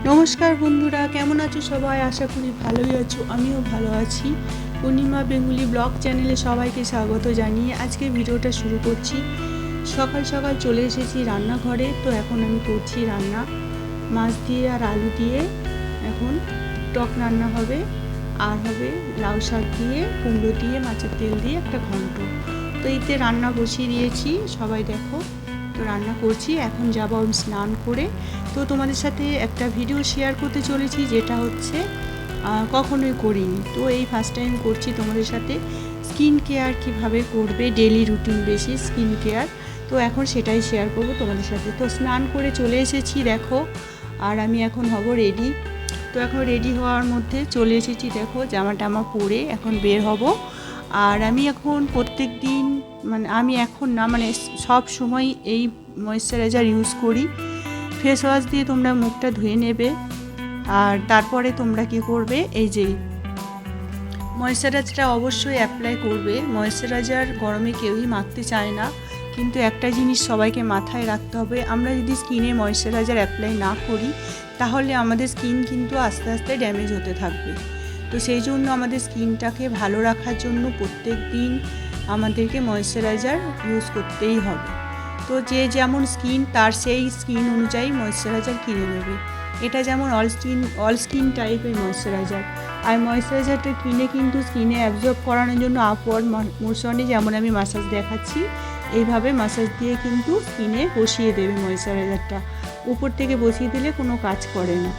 নমস্কার বন্ধুরা, কেমন আছো সবাই? আশা করি ভালোই আছো। আমিও ভালো আছি। পূর্ণিমা বেঙ্গলি ব্লগ চ্যানেলে সবাইকে স্বাগত জানিয়ে আজকে ভিডিওটা শুরু করছি। সকাল সকাল চলে এসেছি রান্নাঘরে। তো এখন আমি করছি রান্না, মাছ দিয়ে আর আলু দিয়ে এখন টক রান্না হবে, আর হবে লাউ শাক দিয়ে, কুমড়ো দিয়ে, মাছের তেল দিয়ে একটা ঘন্ট। তো এতে রান্না বসিয়ে দিয়েছি, সবাই দেখো। তো রান্না করছি, এখন যাব আমি স্নান করে। তো তোমাদের সাথে একটা ভিডিও শেয়ার করতে চলেছি, যেটা হচ্ছে কখনোই করিনি। তো এই ফার্স্ট টাইম করছি তোমাদের সাথে। স্কিন কেয়ার কীভাবে করবে, daily routine basis skin care. তো এখন সেটাই শেয়ার করব তোমাদের সাথে। তো স্নান করে চলে এসেছি দেখো, আর আমি এখন হব রেডি। তো এখন রেডি হওয়ার মধ্যে চলে এসেছি দেখো, জামা টামা পরে এখন বের হব। আর আমি এখন প্রত্যেক দিন আমি এখন না সব সময় এই ময়েশ্চারাইজার ইউজ করি। ফেস ওয়াশ দিয়ে তোমরা মুখটা ধুয়ে নেবে, আর তারপরে তোমরা কি করবে, এই যে ময়েশ্চারাইজারটা অবশ্যই অ্যাপ্লাই করবে। ময়েশ্চারাইজার গরমে কেউই মাখতে চায় না, কিন্তু একটা জিনিস সবাইকে মাথায় রাখতে হবে, আমরা যদি স্কিনে ময়েশ্চারাইজার অ্যাপ্লাই না করি তাহলে আমাদের স্কিন কিন্তু আস্তে আস্তে ড্যামেজ হতে থাকবে। তো সেই জন্য আমাদের স্কিনটাকে ভালো রাখার জন্য প্রত্যেক দিন আমাদেরকে ময়েশ্চারাইজার ইউজ করতেই হবে। তো যে যেমন স্কিন, তার সেই স্কিন অনুযায়ী ময়েশ্চারাইজার কিনে নেবে। এটা যেমন অল স্কিন টাইপের ময়েশ্চারাইজার। আর ময়েশ্চারাইজারটা কিনে কিন্তু স্কিনে অ্যাবজর্ব করানোর জন্য আপওয়ার্ড মোশনে, যেমন আমি মাসাজ দেখাচ্ছি, এইভাবে মাসাজ দিয়ে কিন্তু স্কিনে বসিয়ে দেবে ময়েশ্চারাইজারটা। উপর থেকে বসিয়ে দিলে কোনো কাজ করে না।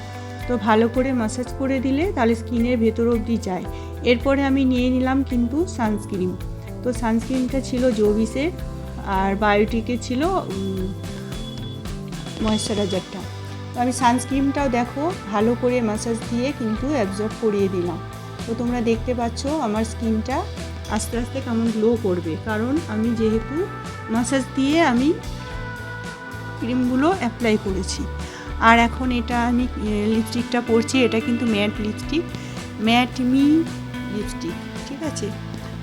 তো ভালো করে মাসাজ করে দিলে তাহলে স্কিনের ভেতর অবধি যায়। এরপরে আমি নিয়ে নিলাম কিন্তু সানস্ক্রিন। তো সানস্ক্রিনটা ছিল জোভিসের, আর বায়োটিকের ছিল ময়েশ্চারাইজারটা। তো আমি সানস্ক্রিনটাও দেখো ভালো করে মাসাজ দিয়ে কিন্তু অ্যাবজর্ব করিয়ে দিলাম। তো তোমরা দেখতে পাচ্ছ আমার স্কিনটা আস্তে আস্তে কেমন গ্লো করবে, কারণ আমি যেহেতু মাসাজ দিয়ে আমি ক্রিমগুলো অ্যাপ্লাই করেছি। আর এখন এটা আমি লিপস্টিকটা পরছি, এটা কিন্তু ম্যাট লিপস্টিক, ম্যাট মি লিপস্টিক, ঠিক আছে।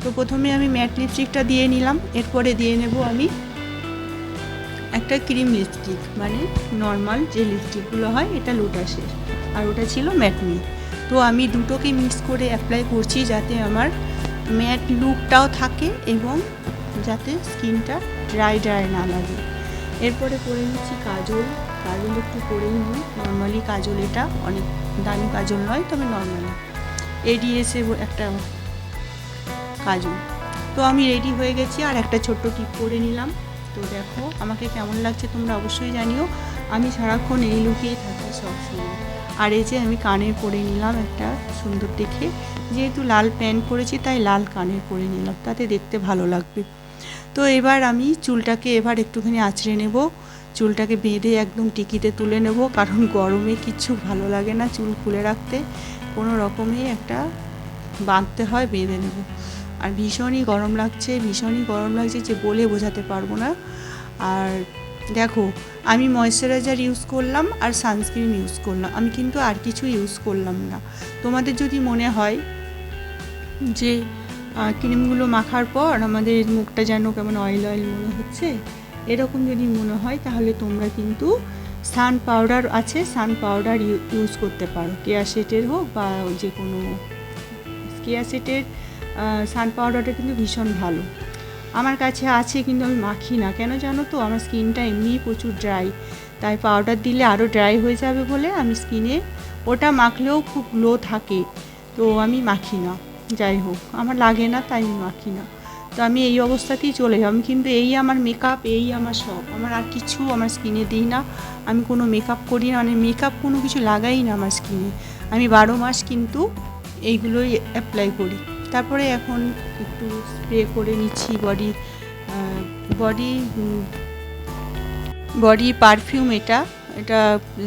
তো প্রথমে আমি ম্যাট লিপস্টিকটা দিয়ে নিলাম, এরপরে দিয়ে নেব আমি একটা ক্রিম লিপস্টিক, মানে নর্মাল যে লিপস্টিকগুলো হয়, এটা লোটাসের, আর ওটা ছিল ম্যাট মি। তো আমি দুটোকে মিক্স করে অ্যাপ্লাই করছি, যাতে আমার ম্যাট লুকটাও থাকে এবং যাতে স্কিনটা ড্রাই না লাগে। এরপরে করে নিচ্ছি কাজল একটু করেই নিই, নর্মালি কাজল, এটা অনেক দামি কাজল নয়, তবে নর্মালি এডিএসে একটা কাজল। তো আমি রেডি হয়ে গেছি, আর একটা ছোট্ট টিপ করে নিলাম। তো দেখো আমাকে কেমন লাগছে তোমরা অবশ্যই জানিও। আমি সারাক্ষণ এই লুকেই থাকি সবসময়। আর এই যে আমি কানের পরে নিলাম একটা সুন্দর দেখে, যেহেতু লাল প্যান্ট পরেছি তাই লাল কানের পরে নিলাম, তাতে দেখতে ভালো লাগবে। তো এবার আমি চুলটাকে একটুখানি আঁচড়ে নেব, চুলটাকে বেঁধে একদম টিকিতে তুলে নেব, কারণ গরমে কিচ্ছু ভালো লাগে না চুল খুলে রাখতে, কোনো রকমে একটা বাঁধতে হয়, বেঁধে নেব। আর ভীষণই গরম লাগছে যে বলে বোঝাতে পারবো না। আর দেখো আমি ময়েশ্চারাইজার ইউজ করলাম আর সানস্ক্রিন ইউজ করলাম, আমি কিন্তু আর কিছু ইউজ করলাম না। তোমাদের যদি মনে হয় যে ক্রিমগুলো মাখার পর আমাদের মুখটা যেন কেমন অয়েল মনে হচ্ছে, এরকম যদি মনে হয়, তাহলে তোমরা কিন্তু সান পাউডার আছে, সান পাউডার ইউজ করতে পারো। কেয়াশেটের হোক বা যে কোনো কেয়াশেটের সান পাউডারটা কিন্তু ভীষণ ভালো। আমার কাছে আছে, কিন্তু আমি মাখি না, কেন জানো তো, আমার স্কিনটা এমনিই প্রচুর ড্রাই, তাই পাউডার দিলে আরও ড্রাই হয়ে যাবে বলে আমি স্কিনে ওটা মাখলেও খুব গ্লো থাকে, তো আমি মাখি না। যাই হোক, আমার লাগে না তাই আমি মাখি না। তো আমি এই অবস্থাতেই চলে যাই। আমি কিন্তু এই আমার মেকআপ, এই আমার সব, আমার আর কিছু আমার স্কিনে দিই না। আমি কোনো মেকআপ করি না, মেকআপ কোনো কিছু লাগাই না আমার স্কিনে। আমি 12 মাস কিন্তু এইগুলোই অ্যাপ্লাই করি। তারপরে এখন একটু স্প্রে করে নিচ্ছি বডি পারফিউম, এটা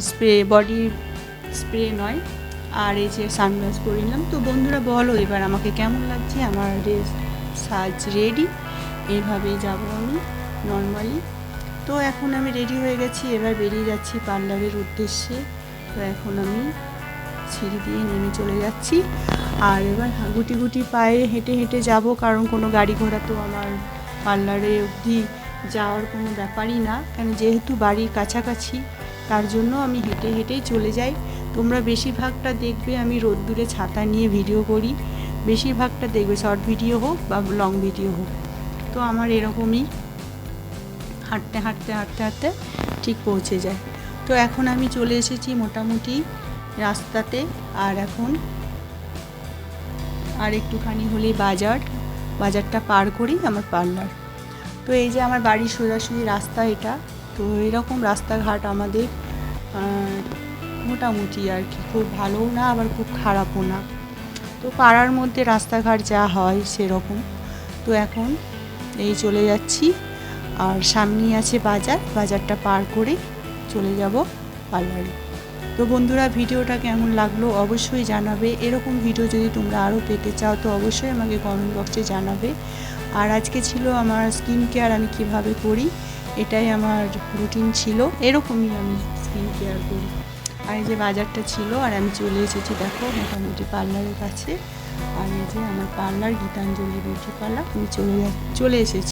স্প্রে, বডি স্প্রে নয়। আর এই যে সানগ্লাস পরে নিলাম। তো বন্ধুরা বলো এবার আমাকে কেমন লাগছে, আমার সাজ রেডি, এইভাবেই যাব আমি নর্মালি। তো এখন আমি রেডি হয়ে গেছি, এবার বেরিয়ে যাচ্ছি পার্লারের উদ্দেশ্যে। তো এখন আমি সিঁড়ি দিয়ে নেমে চলে যাচ্ছি, আর এবার গুটি পায়ে হেঁটে যাব, কারণ কোনো গাড়ি ঘোড়া তো আমার পার্লারে অবধি যাওয়ার কোনো ব্যাপারই না, কেন যেহেতু বাড়ির কাছাকাছি, তার জন্য আমি হেঁটে হেঁটেই চলে যাই। তোমরা বেশিরভাগটা দেখবে আমি রোদ্দুরে ছাতা নিয়ে ভিডিও করি, বেশিরভাগটা দেখবে শর্ট ভিডিও হোক বা লং ভিডিও হোক। তো আমার এরকমই হাঁটতে হাঁটতে হাঁটতে হাঁটতে ঠিক পৌঁছে যায়। তো এখন আমি চলে এসেছি মোটামুটি রাস্তাতে, আর এখন আর একটুখানি হলেই বাজারটা পার করেই আমার পার্লার। তো এই যে আমার বাড়ির সোজাসুজি রাস্তা এটা। তো এরকম রাস্তাঘাট আমাদের মোটামুটি আর কি, খুব ভালোও না আবার খুব খারাপও না। তো পাড়ার মধ্যে রাস্তাঘাট যা হয় সেরকম। তো এখন এই চলে যাচ্ছি, আর সামনেই আছে বাজারটা পার করে চলে যাব পার্লারে। তো বন্ধুরা, ভিডিওটা কেমন লাগলো অবশ্যই জানাবে। এরকম ভিডিও যদি তোমরা আরও পেতে চাও তো অবশ্যই আমাকে কমেন্ট বক্সে জানাবে। আর আজকে ছিল আমার স্কিন কেয়ার আমি কিভাবে করি, এটাই আমার রুটিন ছিল, এরকমই আমি স্কিন কেয়ার করি। আর এই যে বাজারটা ছিল, আর আমি চলে এসেছি দেখো মোটামুটি পার্লারের কাছে। আর এই যে আমার পার্লার গীতাঞ্জলি বিউটি পার্লার, আমি চলে এসেছি।